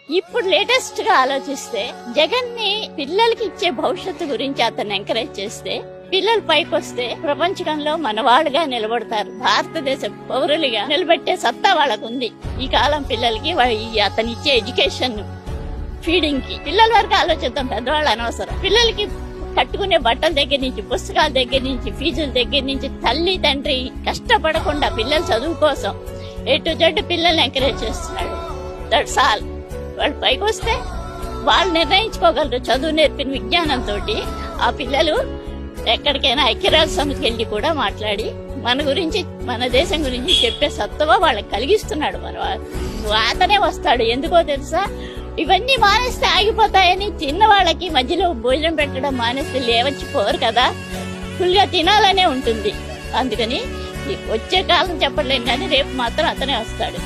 ఇప్పుడు లేటెస్ట్ గా ఆలోచిస్తే జగన్ ని పిల్లలకి ఇచ్చే భవిష్యత్తు గురించి అతను ఎంకరేజ్ చేస్తే పిల్లలు పైకి వస్తే ప్రపంచంలో మనవాళ్ళుగా నిలబడతారు. భారతదేశ పౌరులుగా నిలబెట్టే సత్తా వాళ్ళకు ఉంది. ఈ కాలం పిల్లలకి అతను ఇచ్చే ఎడ్యుకేషన్ ఫీడింగ్ కి పిల్లల వరకు ఆలోచిద్దాం, పెద్దవాళ్ళు అనవసరం. పిల్లలకి కట్టుకునే బట్టల దగ్గర నుంచి, పుస్తకాల దగ్గర నుంచి, ఫీజుల దగ్గర నుంచి తల్లి తండ్రి కష్టపడకుండా పిల్లల చదువు కోసం A to Z పిల్లల్ని ఎంకరేజ్ చేస్తున్నాడు. That's all. వాళ్ళు పైకి వస్తే వాళ్ళు నిర్ణయించుకోగలరు. చదువు నేర్పిన విజ్ఞానంతో ఆ పిల్లలు ఎక్కడికైనా ఐక్యరాజ్య సమితికి వెళ్ళి కూడా మాట్లాడి మన గురించి, మన దేశం గురించి చెప్పే సత్తువ వాళ్ళకి కలిగిస్తున్నాడు. అతనే వస్తాడు. ఎందుకో తెలుసా, ఇవన్నీ మానేస్తే ఆగిపోతాయని చిన్న వాళ్ళకి మధ్యలో భోజనం పెట్టడం మానేస్తే లేవచ్చి పోరు కదా, ఫుల్ గా తినాలనే ఉంటుంది. అందుకని వచ్చే కాలం చెప్పలేం కానీ రేపు మాత్రం అతనే వస్తాడు.